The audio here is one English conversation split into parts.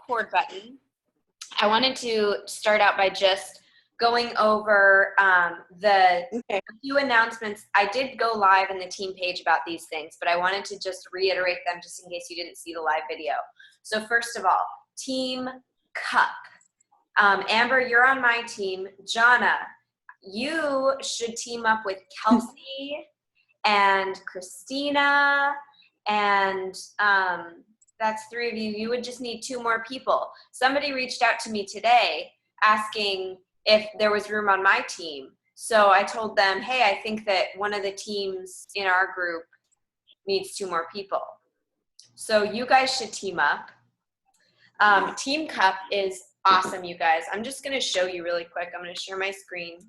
record button, I wanted to start out by just going over a few announcements. I did go live in the team page about these things, but I wanted to just reiterate them just in case you didn't see the live video. So first of all, Team Cup. Amber, you're on my team. Jonna, you should team up with Kelsey and Christina, and that's 3 of you. You would just need 2 more people. Somebody reached out to me today asking if there was room on my team. So I told them, hey, I think that one of the teams in our group needs 2 more people. So you guys should team up. Team Cup is awesome, you guys. I'm just going to show you really quick. I'm going to share my screen.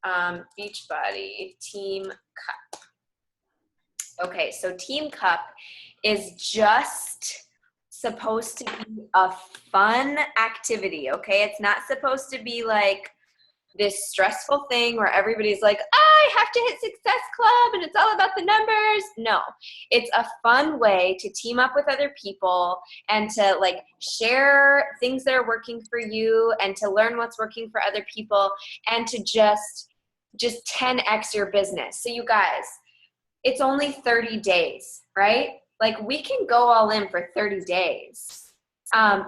Beachbody Team Cup. Okay, so Team Cup is just supposed to be a fun activity, okay? It's not supposed to be like this stressful thing where everybody's like, I have to hit Success Club and it's all about the numbers. No, it's a fun way to team up with other people and to like share things that are working for you and to learn what's working for other people and to just 10x your business. So you guys, it's only 30 days, right? Like we can go all in for 30 days. And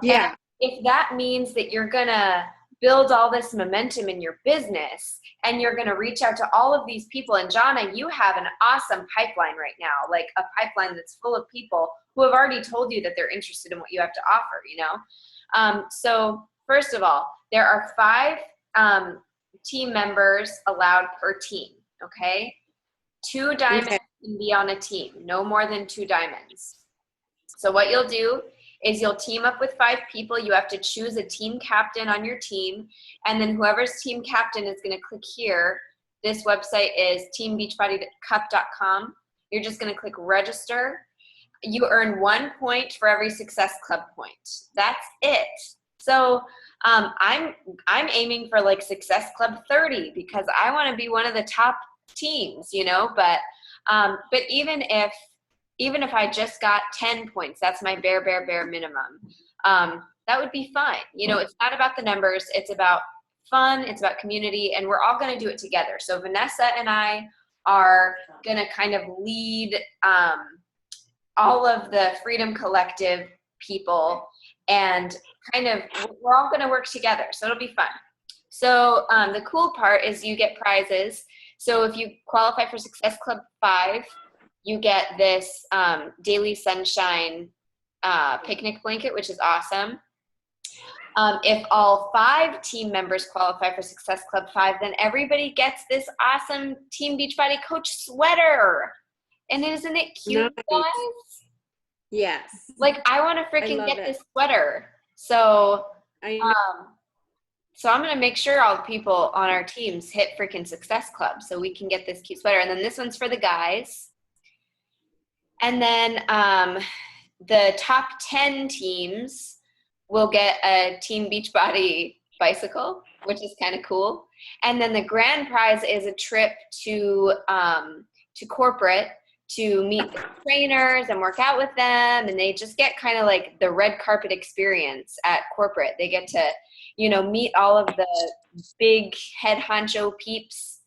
if that means that you're gonna build all this momentum in your business and you're gonna reach out to all of these people, and Jonna, you have an awesome pipeline right now, like a pipeline that's full of people who have already told you that they're interested in what you have to offer, you know? So first of all, there are 5 team members allowed per team, okay? 2 diamonds can be on a team, no more than 2 diamonds. So what you'll do is you'll team up with 5 people. You have to choose a team captain on your team, and then whoever's team captain is going to click here. This website is teambeachbodycup.com. You're just going to click register. You earn 1 point for every Success Club point. That's it. So I'm aiming for like Success Club 30 because I want to be one of the top teams, you know, but even if I just got 10 points, that's my bare minimum. That would be fine. You know, it's not about the numbers. It's about fun. It's about community, and we're all going to do it together. So Vanessa and I are going to kind of lead all of the Freedom Collective people, and kind of we're all going to work together. So it'll be fun. So the cool part is you get prizes. So if you qualify for Success Club 5, you get this Daily Sunshine picnic blanket, which is awesome. If all 5 team members qualify for Success Club 5, then everybody gets this awesome Team Beachbody Coach sweater. And isn't it cute, guys? Yes. Like, I want to freaking get this sweater. So, so I'm going to make sure all the people on our teams hit freaking Success Club so we can get this cute sweater. And then this one's for the guys. And then the top 10 teams will get a Team Beachbody bicycle, which is kind of cool. And then the grand prize is a trip to corporate to meet the trainers and work out with them. And they just get kind of like the red carpet experience at corporate. They get to, you know, meet all of the big head honcho peeps.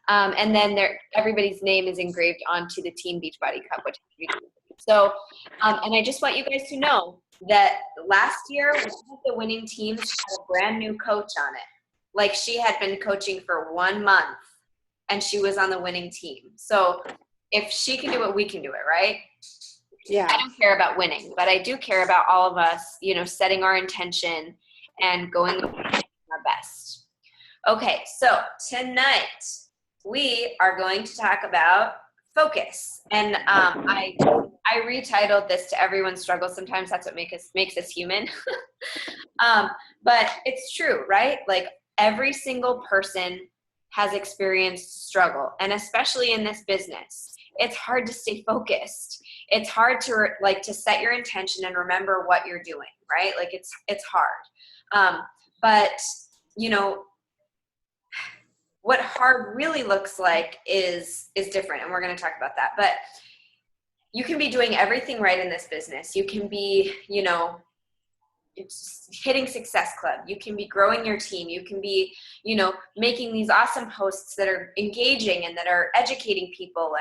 And then everybody's name is engraved onto the Team Beachbody Cup, which is really cool. So, and I just want you guys to know that last year, one of the winning teams had a brand new coach on it. Like, she had been coaching for 1 month and she was on the winning team. So if she can do it, we can do it, right? Yeah. I don't care about winning, but I do care about all of us, you know, setting our intention and going our best. Okay, so tonight we are going to talk about focus. And I retitled this to Everyone's Struggle. Sometimes that's what makes us human. But it's true, right? Like, every single person has experienced struggle. And especially in this business, it's hard to stay focused. It's hard to set your intention and remember what you're doing, right? Like, it's hard. But, you know, what hard really looks like is different, and we're going to talk about that. But you can be doing everything right in this business. You can be, you know, it's hitting Success Club. You can be growing your team. You can be, making these awesome posts that are engaging and that are educating people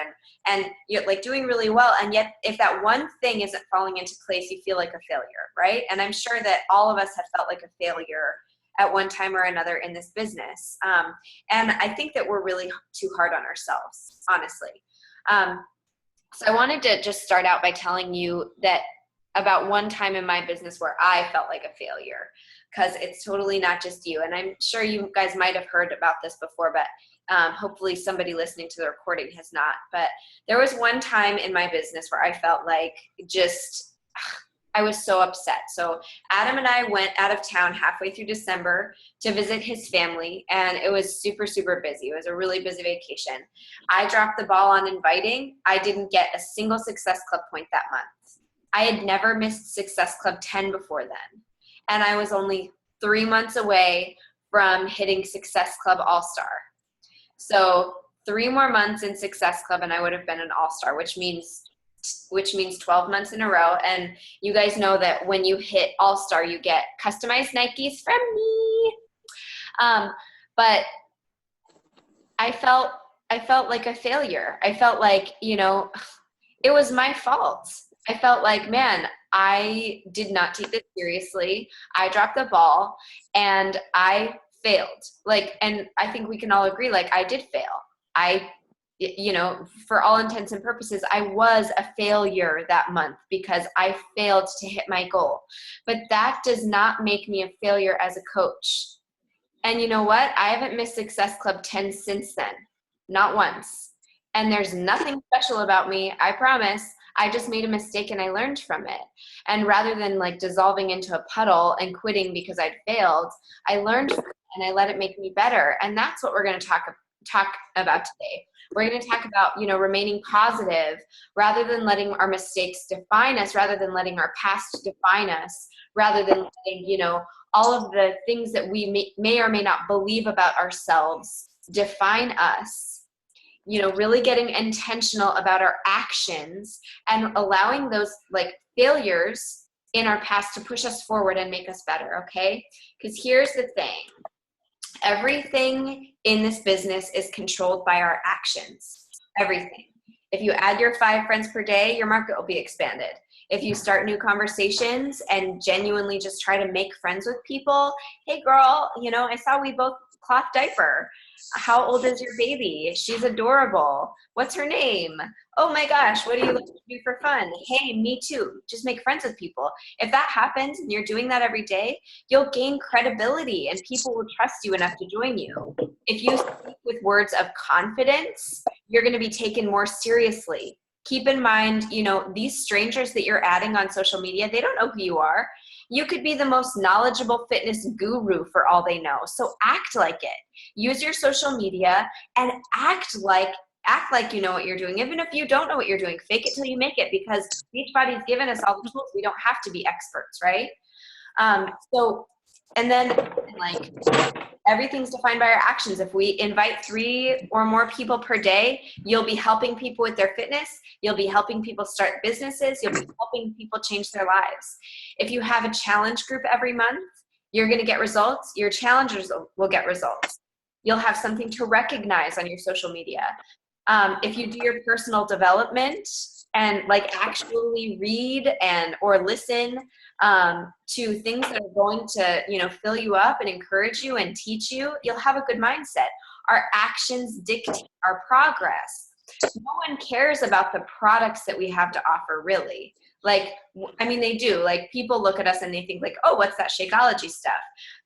and you're like doing really well. And yet if that one thing isn't falling into place, you feel like a failure, right? And I'm sure that all of us have felt like a failure at one time or another in this business. And I think that we're really too hard on ourselves, honestly. So I wanted to just start out by telling you that about one time in my business where I felt like a failure, because it's totally not just you. And I'm sure you guys might have heard about this before, but hopefully somebody listening to the recording has not. But there was one time in my business where I felt like I was so upset. So Adam and I went out of town halfway through December to visit his family, and it was super, super busy. It was a really busy vacation. I dropped the ball on inviting. I didn't get a single Success Club point that month. I had never missed Success Club 10 before then. And I was only 3 months away from hitting Success Club All-Star. So 3 more months in Success Club and I would have been an All-Star, which means 12 months in a row. And you guys know that when you hit All-Star, you get customized Nikes from me. But I felt like a failure. I felt like, it was my fault. I felt like, man, I did not take this seriously. I dropped the ball and I failed. And I think we can all agree, I did fail. For all intents and purposes, I was a failure that month because I failed to hit my goal. But that does not make me a failure as a coach. And you know what? I haven't missed Success Club 10 since then. Not once. And there's nothing special about me, I promise. I just made a mistake and I learned from it. And rather than dissolving into a puddle and quitting because I'd failed, I learned from it and I let it make me better. And that's what we're going to talk about today. We're going to talk about, remaining positive rather than letting our mistakes define us, rather than letting our past define us, rather than letting, all of the things that we may or may not believe about ourselves define us. Really getting intentional about our actions and allowing those failures in our past to push us forward and make us better, okay? Because here's the thing. Everything in this business is controlled by our actions. Everything. If you add your 5 friends per day, your market will be expanded. If you start new conversations and genuinely just try to make friends with people, hey girl, I saw we both cloth diaper. How old is your baby? She's adorable. What's her name? Oh my gosh, what do you like to do for fun? Hey, me too. Just make friends with people. If that happens and you're doing that every day, you'll gain credibility and people will trust you enough to join you. If you speak with words of confidence, you're going to be taken more seriously. Keep in mind, these strangers that you're adding on social media, they don't know who you are. You could be the most knowledgeable fitness guru for all they know. So act like it. Use your social media and act like you know what you're doing. Even if you don't know what you're doing, fake it till you make it, because Beachbody's given us all the tools. We don't have to be experts, right? And then everything's defined by our actions. If we invite 3 or more people per day, you'll be helping people with their fitness. You'll be helping people start businesses. You'll be helping people change their lives. If you have a challenge group every month, you're going to get results. Your challengers will get results. You'll have something to recognize on your social media. If you do your personal development and actually read or listen to things that are going to, fill you up and encourage you and teach you, you'll have a good mindset. Our actions dictate our progress. No one cares about the products that we have to offer, really. They do. People look at us and they think oh, what's that Shakeology stuff?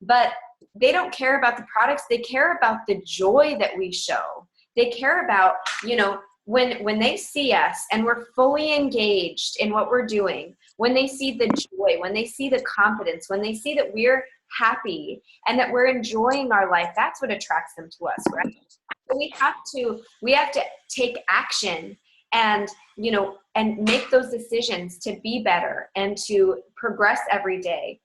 But they don't care about the products. They care about the joy that we show. They care about, when they see us and we're fully engaged in what we're doing, when they see the joy, when they see the confidence, when they see that we're happy and that we're enjoying our life, that's what attracts them to us, right? So we have to take action and, and make those decisions to be better and to progress every day.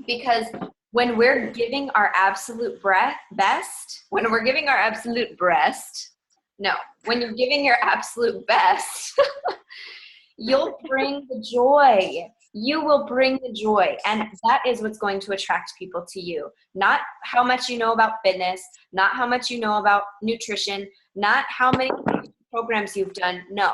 Because when we're giving our absolute best, when you're giving your absolute best, you'll bring the joy. you will bring the joy. And that is what's going to attract people to you. Not how much you know about fitness, not how much you know about nutrition, not how many programs you've done. No.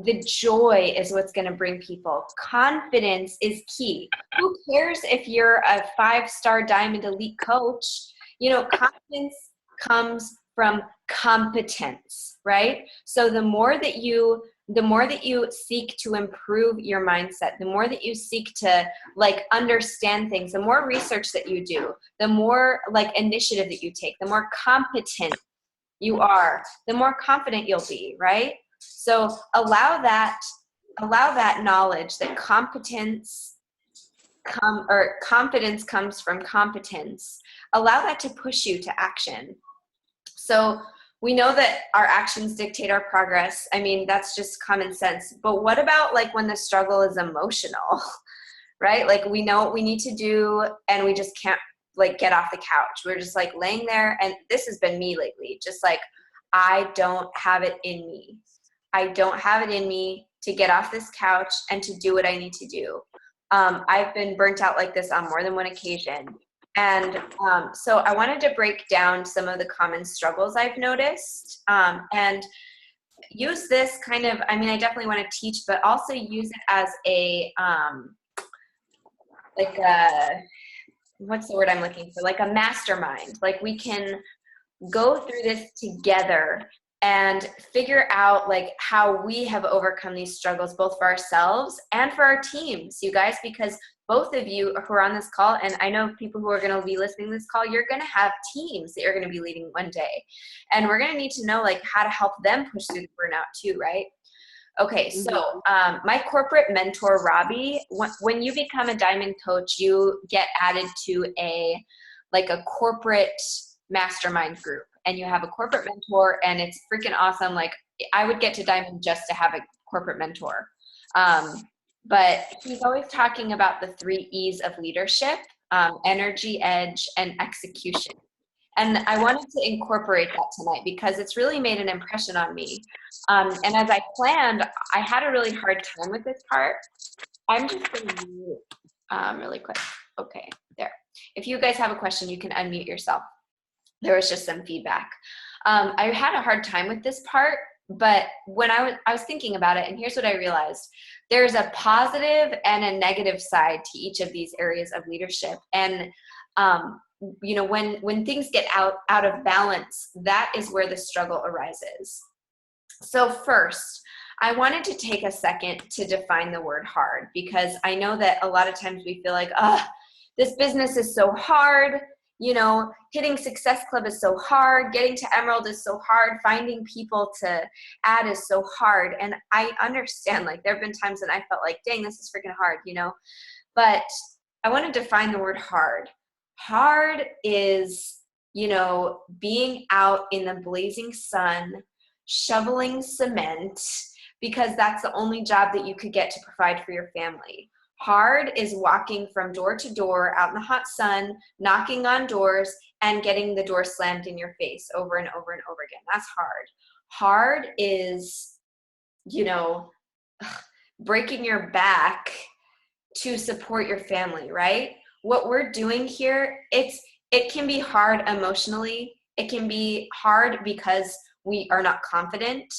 The joy is what's going to bring people. Confidence is key. Who cares if you're a 5-star diamond elite coach? Confidence comes from competence, right? So the more that you seek to improve your mindset, the more that you seek to understand things, the more research that you do, the more initiative that you take, the more competent you are, the more confident you'll be, right? So allow that knowledge that confidence comes from competence. Allow that to push you to action. So we know that our actions dictate our progress. I mean, that's just common sense. But what about when the struggle is emotional, right? We know what we need to do and we just can't get off the couch. We're just laying there. And this has been me lately. Just I don't have it in me. I don't have it in me to get off this couch and to do what I need to do. I've been burnt out like this on more than one occasion. And so I wanted to break down some of the common struggles I've noticed and use this I definitely want to teach, but also use it as what's the word I'm looking for? A mastermind. We can go through this together and figure out how we have overcome these struggles, both for ourselves and for our teams, you guys, because both of you who are on this call, and I know people who are going to be listening to this call, you're going to have teams that you're going to be leading one day. And we're going to need to know how to help them push through the burnout too, right? Okay, so my corporate mentor, Robbie, when you become a diamond coach, you get added to a corporate mastermind group. And you have a corporate mentor, and it's freaking awesome. I would get to diamond just to have a corporate mentor. But he's always talking about the 3 E's of leadership, energy, edge, and execution. And I wanted to incorporate that tonight because it's really made an impression on me. And as I planned, I had a really hard time with this part. I'm just going to mute really quick. Okay, there. If you guys have a question, you can unmute yourself. There was just some feedback. I had a hard time with this part, but when I was thinking about it, and here's what I realized. There's a positive and a negative side to each of these areas of leadership. And, when things get out of balance, that is where the struggle arises. So first, I wanted to take a second to define the word hard, because I know that a lot of times we feel this business is so hard. Hitting Success Club is so hard. Getting to Emerald is so hard. Finding people to add is so hard. And I understand, there have been times when I felt dang, this is freaking hard, But I want to define the word hard. Hard is, being out in the blazing sun, shoveling cement, because that's the only job that you could get to provide for your family. Hard is walking from door to door out in the hot sun, knocking on doors, and getting the door slammed in your face over and over and over again. That's hard. Hard is, breaking your back to support your family, right? What we're doing here, it can be hard emotionally. It can be hard because we are not confident,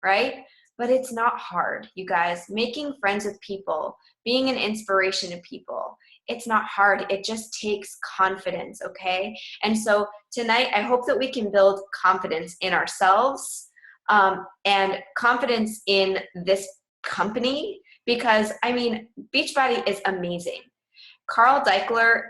right? But it's not hard, you guys. Making friends with people, being an inspiration to people, it's not hard. It just takes confidence, okay? And so tonight, I hope that we can build confidence in ourselves and confidence in this company, because, Beachbody is amazing. Carl Deichler,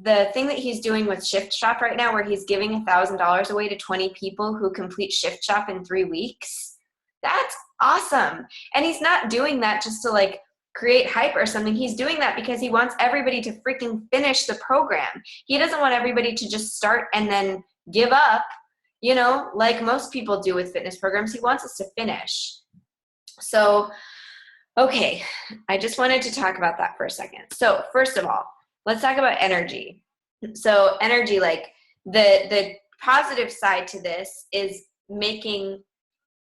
the thing that he's doing with Shift Shop right now, where he's giving $1,000 away to 20 people who complete Shift Shop in 3 weeks, that's awesome. And he's not doing that just to create hype or something. He's doing that because he wants everybody to freaking finish the program. He doesn't want everybody to just start and then give up, like most people do with fitness programs. He wants us to finish. So, okay, I just wanted to talk about that for a second. So first of all, let's talk about energy. So energy, the positive side to this is making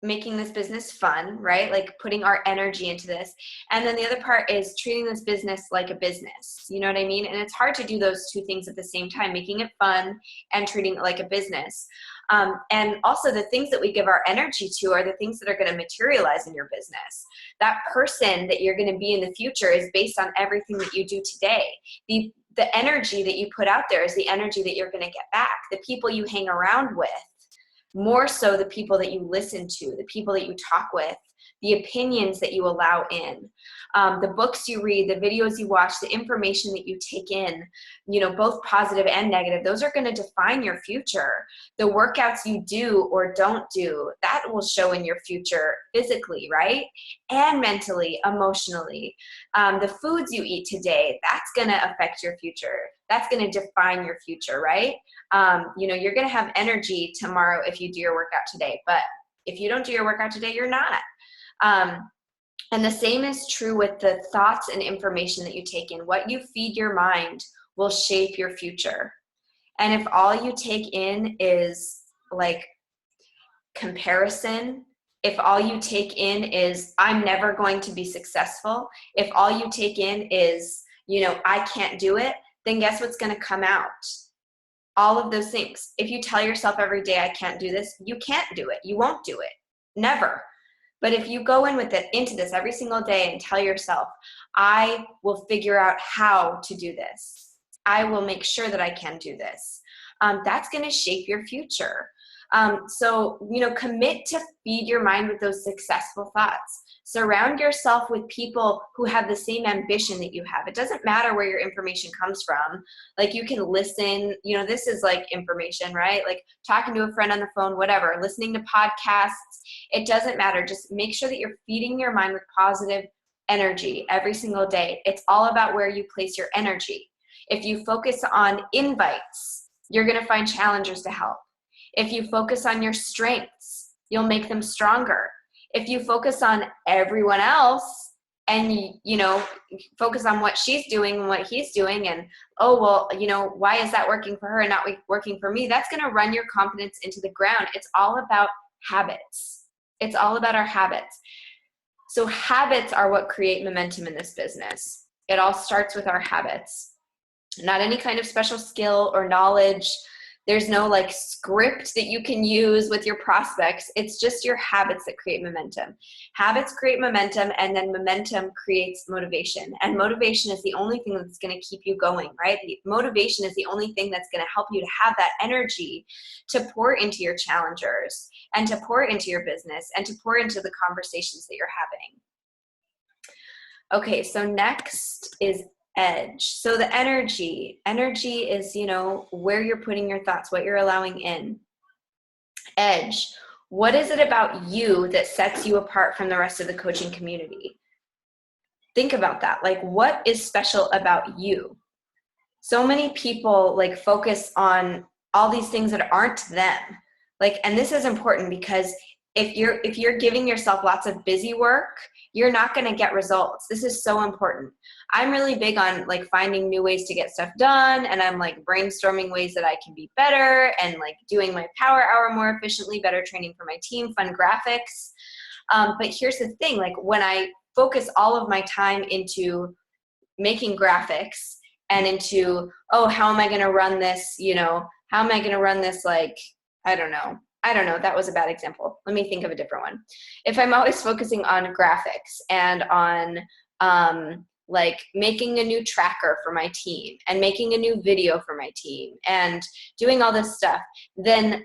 making this business fun, right? Like putting our energy into this. And then the other part is treating this business like a business. You know what I mean? And it's hard to do those two things at the same time, making it fun and treating it like a business. And also the things that we give our energy to are the things that are going to materialize in your business. That person that you're going to be in the future is based on everything that you do today. The energy that you put out there is the energy that you're going to get back. The people you hang around with, more so the people that you listen to, the people that you talk with, the opinions that you allow in, the books you read, the videos you watch, the information that you take in, you know, both positive and negative, those are going to define your future. The workouts you do or don't do, that will show in your future physically, right? And mentally, emotionally. The foods you eat today, that's going to affect your future. That's going to define your future, right? You know, you're going to have energy tomorrow if you do your workout today, but if you don't do your workout today, you're not. And the same is true with the thoughts and information that you take in. What you feed your mind will shape your future. And if all you take in is like comparison, if all you take in is I'm never going to be successful, if all you take in is, you know, I can't do it, then guess what's going to come out? All of those things. If you tell yourself every day, I can't do this, you can't do it. You won't do it. Never. But if you go in with it into this every single day and tell yourself, I will figure out how to do this. I will make sure that I can do this. That's going to shape your future. So, you know, commit to feed your mind with those successful thoughts. Surround yourself with people who have the same ambition that you have. It doesn't matter where your information comes from. Like you can listen, you know, this is like information, right? Like talking to a friend on the phone, whatever, listening to podcasts. It doesn't matter. Just make sure that you're feeding your mind with positive energy every single day. It's all about where you place your energy. If you focus on invites, you're going to find challengers to help. If you focus on your strengths, you'll make them stronger. If you focus on everyone else and, you know, focus on what she's doing and what he's doing and, oh, well, you know, why is that working for her and not working for me? That's going to run your confidence into the ground. It's all about habits. It's all about our habits. So habits are what create momentum in this business. It all starts with our habits. Not any kind of special skill or knowledge. There's no like script that you can use with your prospects. It's just your habits that create momentum. Habits create momentum, and then momentum creates motivation. And motivation is the only thing that's going to keep you going, right? Motivation is the only thing that's going to help you to have that energy to pour into your challengers and to pour into your business and to pour into the conversations that you're having. Okay, so next is edge. So the energy is, you know, where you're putting your thoughts, what you're allowing in. Edge, what is it about you that sets you apart from the rest of the coaching community? Think about that. Like, what is special about you? So many people like focus on all these things that aren't them. Like, and this is important because if you're giving yourself lots of busy work, you're not going to get results. This is so important. I'm really big on like finding new ways to get stuff done, and I'm like brainstorming ways that I can be better and like doing my power hour more efficiently, better training for my team, fun graphics. But here's the thing, like when I focus all of my time into making graphics and into, oh, how am I going to run this, you know, how am I going to run this, like, I don't know, that was a bad example. Let me think of a different one. If I'm always focusing on graphics and on like making a new tracker for my team and making a new video for my team and doing all this stuff, then,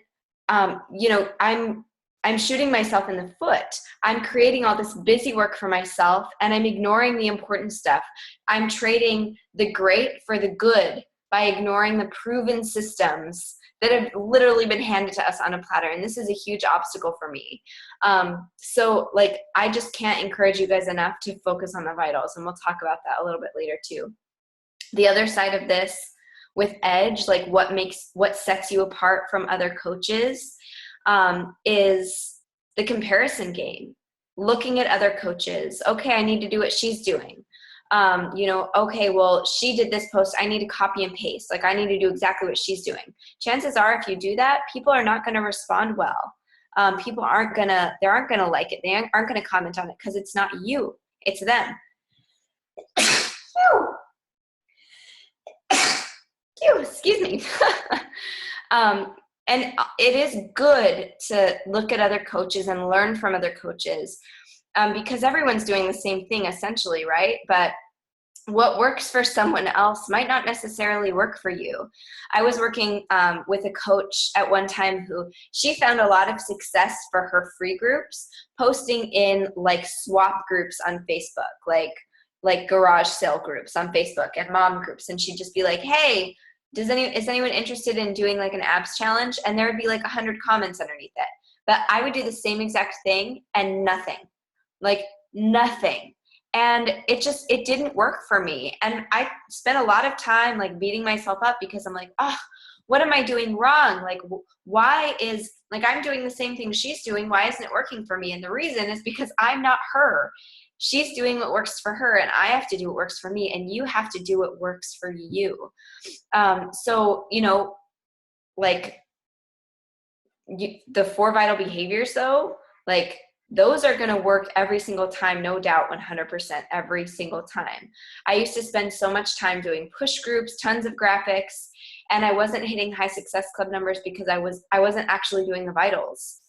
you know, I'm shooting myself in the foot. I'm creating all this busy work for myself and I'm ignoring the important stuff. I'm trading the great for the good by ignoring the proven systems that have literally been handed to us on a platter. And this is a huge obstacle for me. So like, I just can't encourage you guys enough to focus on the vitals. And we'll talk about that a little bit later too. The other side of this with edge, like what sets you apart from other coaches, is the comparison game. Looking at other coaches. Okay, I need to do what she's doing. You know, okay, well, she did this post. I need to copy and paste. Like I need to do exactly what she's doing. Chances are if you do that, people are not going to respond well. people aren't gonna like it. They aren't gonna comment on it because it's not you, it's them. Excuse me. And it is good to look at other coaches and learn from other coaches, because everyone's doing the same thing essentially, right? But what works for someone else might not necessarily work for you. I was working with a coach at one time who she found a lot of success for her free groups, posting in like swap groups on Facebook, like garage sale groups on Facebook and mom groups. And she'd just be like, hey, is anyone interested in doing like an abs challenge? And there would be like 100 comments underneath it. But I would do the same exact thing and nothing. And it didn't work for me. And I spent a lot of time like beating myself up because I'm like, oh, what am I doing wrong? Like, why is, like, I'm doing the same thing she's doing. Why isn't it working for me? And the reason is because I'm not her. She's doing what works for her, and I have to do what works for me, and you have to do what works for you. So, like the 4 vital behaviors though, like those are going to work every single time, no doubt, 100% every single time. I used to spend so much time doing push groups, tons of graphics, and I wasn't hitting high success club numbers because I wasn't actually doing the vitals.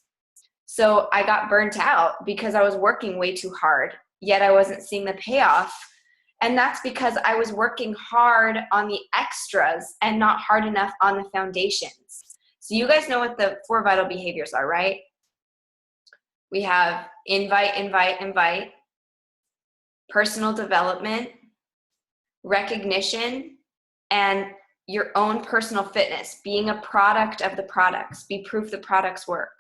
So I got burnt out because I was working way too hard, yet I wasn't seeing the payoff. And that's because I was working hard on the extras and not hard enough on the foundations. So you guys know what the 4 vital behaviors are, right? We have invite, personal development, recognition, and your own personal fitness, being a product of the products, be proof the products work.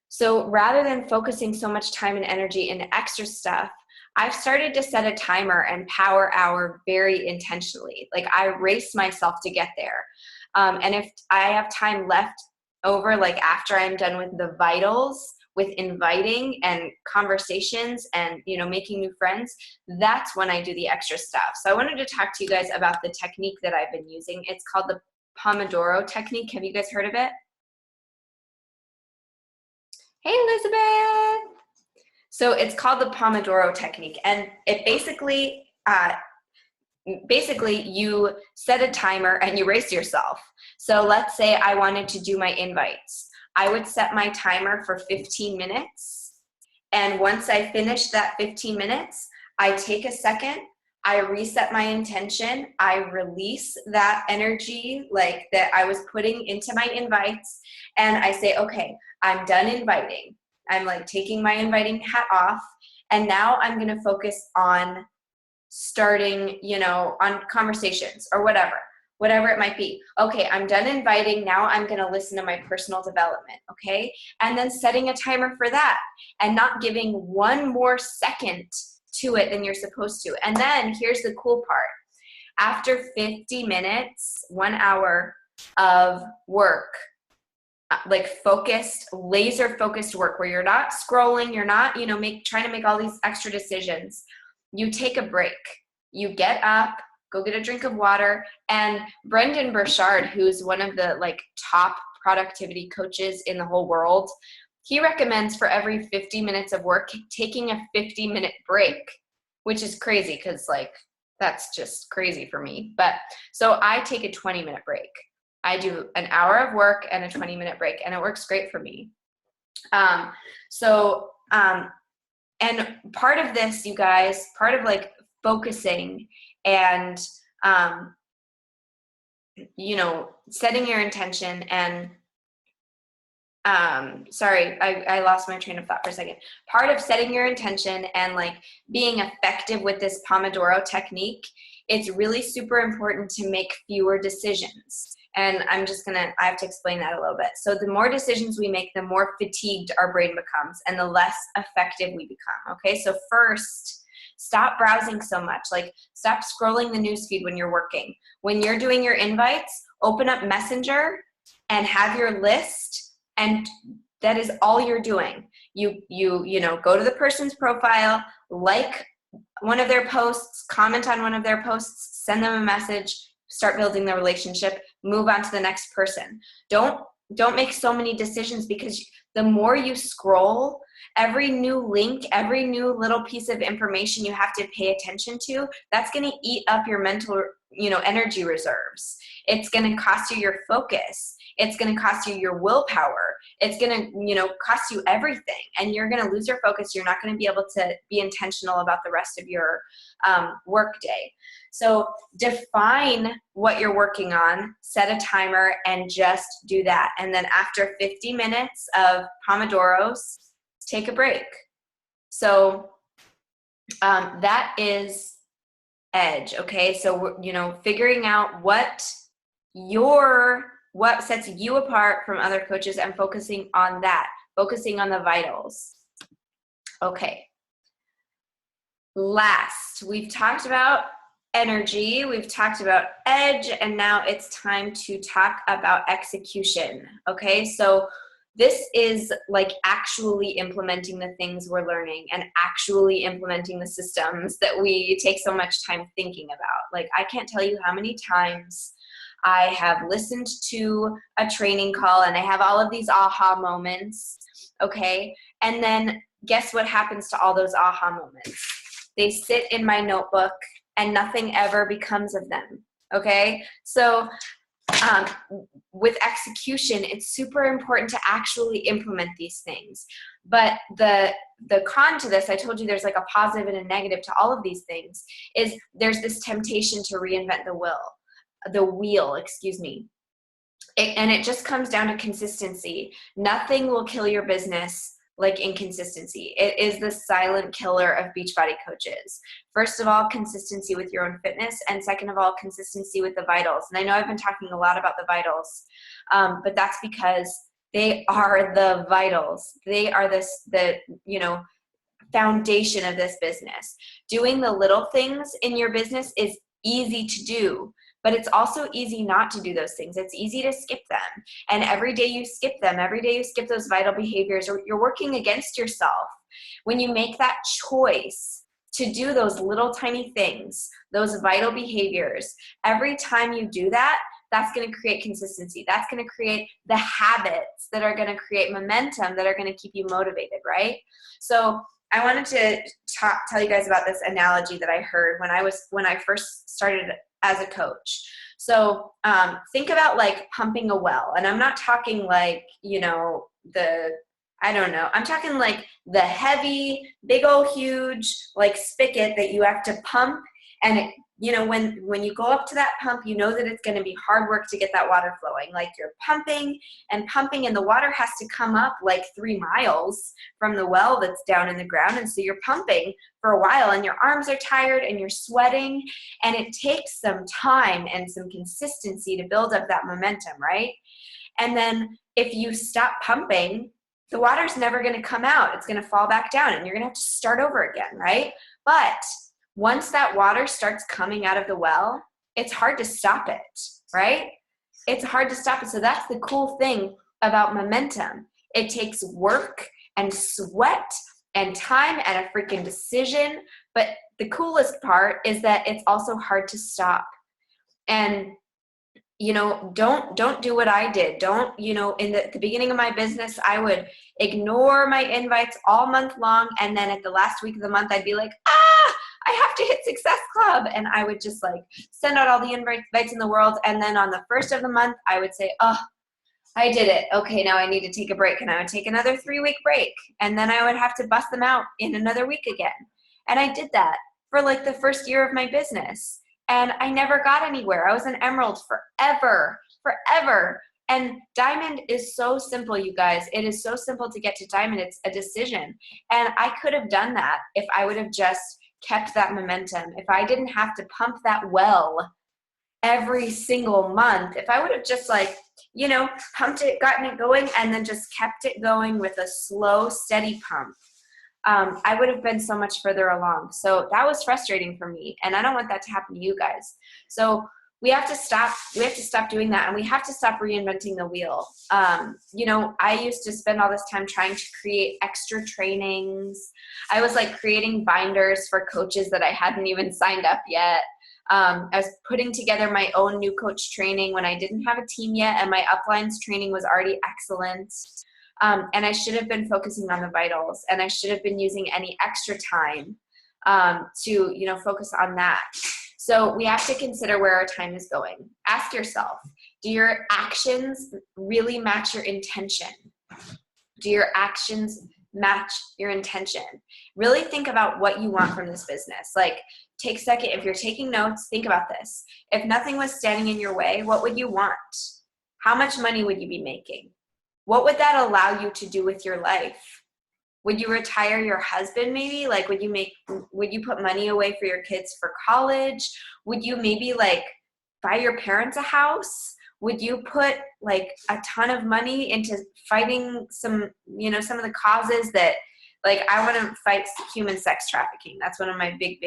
So rather than focusing so much time and energy into extra stuff, I've started to set a timer and power hour very intentionally. Like I race myself to get there. And if I have time left over, like after I'm done with the vitals, with inviting and conversations and, making new friends, that's when I do the extra stuff. So I wanted to talk to you guys about the technique that I've been using. It's called the Pomodoro technique. Have you guys heard of it? Hey, Elizabeth. So it's called the Pomodoro technique, and it basically you set a timer and you race yourself. So let's say I wanted to do my invites. I would set my timer for 15 minutes. And once I finish that 15 minutes, I take a second, I reset my intention, I release that energy like that I was putting into my invites, and I say, okay, I'm done inviting. I'm like taking my inviting hat off, and now I'm going to focus on starting, on conversations or whatever it might be. Okay, I'm done inviting. Now I'm going to listen to my personal development. Okay. And then setting a timer for that and not giving one more second to it than you're supposed to. And then here's the cool part. After 50 minutes, 1 hour of work, like focused, laser focused work where you're not scrolling, you're not, trying to make all these extra decisions. You take a break. You get up, go get a drink of water. And Brendan Burchard, who's one of the top productivity coaches in the whole world, he recommends for every 50 minutes of work, taking a 50-minute break, which is crazy because that's just crazy for me. But so I take a 20-minute break. I do an hour of work and a 20-minute break, and it works great for me. And part of this, you guys, part of focusing and, setting your intention and, sorry, I lost my train of thought for a second. Part of setting your intention and being effective with this Pomodoro technique, it's really super important to make fewer decisions. And I have to explain that a little bit. So the more decisions we make, the more fatigued our brain becomes and the less effective we become. Okay. So first, stop browsing so much. Stop scrolling the newsfeed when you're working. When you're doing your invites, open up Messenger and have your list. And that is all you're doing. You go to the person's profile, like one of their posts, comment on one of their posts, send them a message, start building the relationship, move on to the next person. Don't don't make so many decisions, because the more you scroll, every new link, every new little piece of information you have to pay attention to, that's going to eat up your mental, energy reserves. It's going to cost you your focus. It's going to cost you your willpower. It's going to, cost you everything. And you're going to lose your focus. You're not going to be able to be intentional about the rest of your work day. So define what you're working on, set a timer, and just do that. And then after 50 minutes of Pomodoros, take a break. So that is edge. Okay. So, figuring out what sets you apart from other coaches and focusing on that, focusing on the vitals. Okay. Last, we've talked about energy, we've talked about edge, and now it's time to talk about execution. Okay, so this is like actually implementing the things we're learning and actually implementing the systems that we take so much time thinking about. Like, I can't tell you how many times I have listened to a training call and I have all of these aha moments, okay? And then guess what happens to all those aha moments? They sit in my notebook and nothing ever becomes of them, okay? So with execution, it's super important to actually implement these things. But the con to this, I told you there's like a positive and a negative to all of these things, is there's this temptation to reinvent the wheel, and it just comes down to consistency. Nothing will kill your business like inconsistency. It is the silent killer of Beachbody coaches. First of all, consistency with your own fitness, and second of all, consistency with the vitals. And I know I've been talking a lot about the vitals, but that's because they are the vitals. They are the foundation of this business. Doing the little things in your business is easy to do, but it's also easy not to do those things. It's easy to skip them. And every day you skip them, every day you skip those vital behaviors, or you're working against yourself. When you make that choice to do those little tiny things, those vital behaviors, every time you do that, that's going to create consistency. That's going to create the habits that are going to create momentum, that are going to keep you motivated, right? So I wanted to tell you guys about this analogy that I heard when I first started as a coach. So think about like pumping a well. And I'm not talking like, I'm talking like the heavy, big old huge like spigot that you have to pump. And it, when you go up to that pump, you know that it's going to be hard work to get that water flowing. Like you're pumping and pumping, and the water has to come up like 3 miles from the well that's down in the ground. And so you're pumping for a while, and your arms are tired and you're sweating, and it takes some time and some consistency to build up that momentum, right? And then if you stop pumping, the water's never going to come out. It's going to fall back down, and you're going to have to start over again, right? But once that water starts coming out of the well, it's hard to stop it, right? It's hard to stop it. So that's the cool thing about momentum. It takes work and sweat and time and a freaking decision. But the coolest part is that it's also hard to stop. And don't do what I did. Don't, in the beginning of my business, I would ignore my invites all month long. And then at the last week of the month, I'd be like, I have to hit Success Club. And I would just like send out all the invites in the world. And then on the first of the month, I would say, I did it. Okay, now I need to take a break. And I would take another 3-week break. And then I would have to bust them out in another week again. And I did that for like the first year of my business. And I never got anywhere. I was an emerald forever. And diamond is so simple, you guys. It is so simple to get to diamond. It's a decision. And I could have done that if I would have just kept that momentum. If I didn't have to pump that well every single month, if I would have just pumped it, gotten it going, and then just kept it going with a slow, steady pump, I would have been so much further along. So that was frustrating for me, and I don't want that to happen to you guys. So we have to stop doing that, and we have to stop reinventing the wheel. I used to spend all this time trying to create extra trainings. I was like creating binders for coaches that I hadn't even signed up yet. I was putting together my own new coach training when I didn't have a team yet, and my uplines training was already excellent. And I should have been focusing on the vitals, and I should have been using any extra time to, focus on that. So we have to consider where our time is going. Ask yourself, do your actions really match your intention? Do your actions match your intention? Really think about what you want from this business. Like, take a second. If you're taking notes, think about this. If nothing was standing in your way, what would you want? How much money would you be making? What would that allow you to do with your life? Would you retire your husband maybe? Like, would you put money away for your kids for college? Would you maybe buy your parents a house? Would you put a ton of money into fighting some of the causes that, I want to fight human sex trafficking. That's one of my big,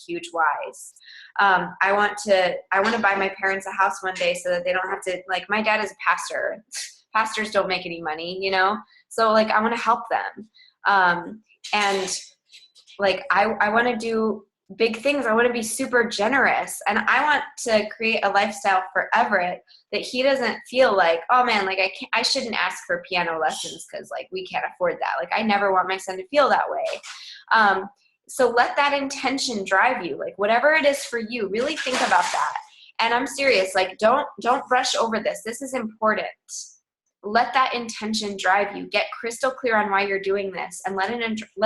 huge whys. I want to buy my parents a house one day so that they don't have to, my dad is a pastor. Pastors don't make any money, So I want to help them. And I want to do big things. I want to be super generous, and I want to create a lifestyle for Everett that he doesn't feel oh man, I shouldn't ask for piano lessons because we can't afford that. I never want my son to feel that way. So let that intention drive you, whatever it is for you, really think about that. And I'm serious, don't brush over this. This is important. Let that intention drive you. Get crystal clear on why you're doing this, and let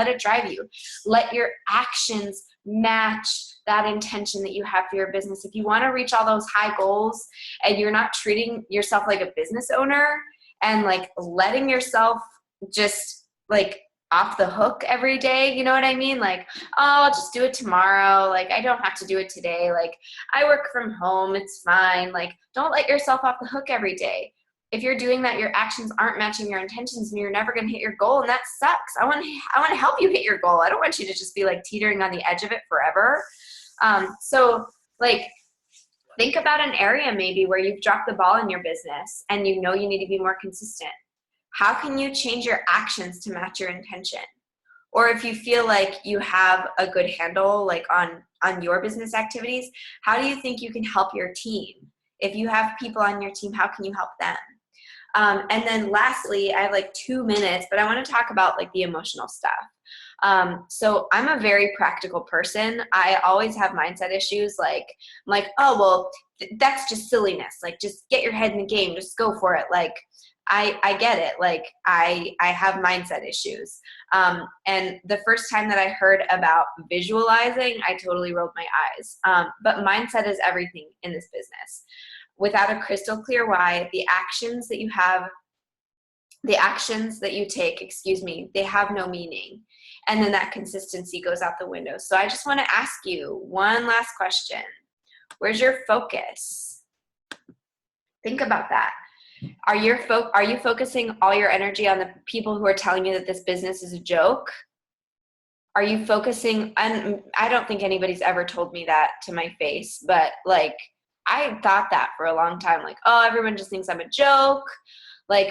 it drive you. Let your actions match that intention that you have for your business. If you want to reach all those high goals and you're not treating yourself like a business owner and letting yourself just off the hook every day, you know what I mean? Oh, I'll just do it tomorrow. I don't have to do it today. I work from home. It's fine. Don't let yourself off the hook every day. If you're doing that, your actions aren't matching your intentions, and you're never going to hit your goal, and that sucks. I want to help you hit your goal. I don't want you to just be teetering on the edge of it forever. So think about an area maybe where you've dropped the ball in your business and you need to be more consistent. How can you change your actions to match your intention? Or if you feel you have a good handle on your business activities, how do you think you can help your team? If you have people on your team, how can you help them? And then lastly, I have 2 minutes, but I want to talk about the emotional stuff. So I'm a very practical person. I always have mindset issues. I'm oh, well, that's just silliness. Just get your head in the game. Just go for it. I get it. I have mindset issues. And the first time that I heard about visualizing, I totally rolled my eyes. But mindset is everything in this business. Without a crystal clear why, the actions that you take, they have no meaning. And then that consistency goes out the window. So I just want to ask you one last question. Where's your focus? Think about that. Are you focusing all your energy on the people who are telling you that this business is a joke? Are you focusing on, I don't think anybody's ever told me that to my face, but I thought that for a long time, oh, everyone just thinks I'm a joke.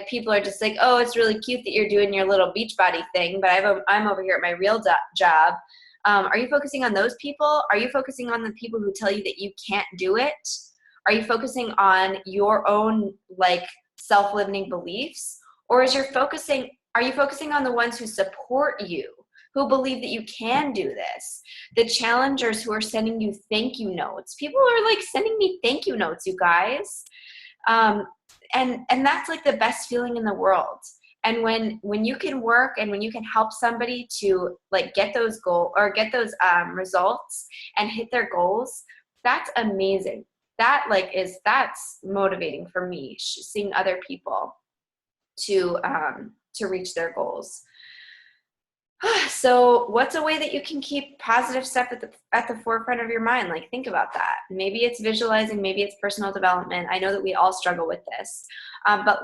People are just oh, it's really cute that you're doing your little Beachbody thing, but I'm over here at my real job. Are you focusing on those people? Are you focusing on the people who tell you that you can't do it? Are you focusing on your own self-limiting beliefs? Or are you focusing on the ones who support you, who believe that you can do this? The challengers who are sending you thank you notes. People are sending me thank you notes, you guys. And that's the best feeling in the world. And when you can work and when you can help somebody to get those goals or get those results and hit their goals, that's amazing. That's motivating for me, seeing other people to reach their goals. So what's a way that you can keep positive stuff at the forefront of your mind? Think about that. Maybe it's visualizing, maybe it's personal development. I know that we all struggle with this. But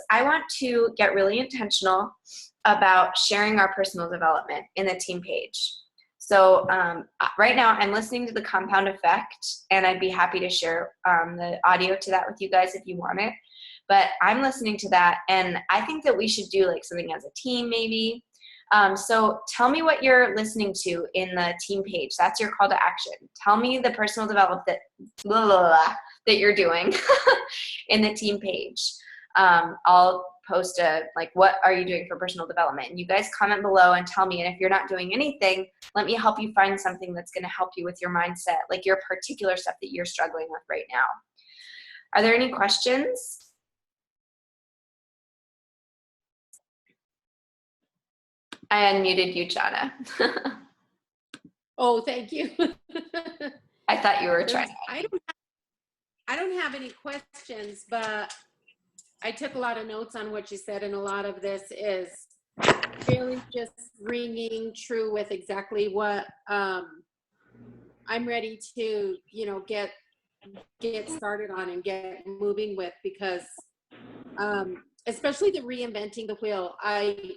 I want to get really intentional about sharing our personal development in the team page. So right now I'm listening to the Compound Effect, and I'd be happy to share the audio to that with you guys if you want it. But I'm listening to that, and I think that we should do something as a team maybe. So tell me what you're listening to in the team page. That's your call to action. Tell me the personal development that you're doing in the team page. I'll post what are you doing for personal development? And you guys comment below and tell me. And if you're not doing anything, let me help you find something that's going to help you with your mindset, like your particular stuff that you're struggling with right now. Are there any questions? I unmuted you, Jana. Oh, thank you. I thought you were trying. I don't have any questions, but I took a lot of notes on what you said, and a lot of this is really just ringing true with exactly what I'm ready to, get started on and get moving with, because especially the reinventing the wheel. I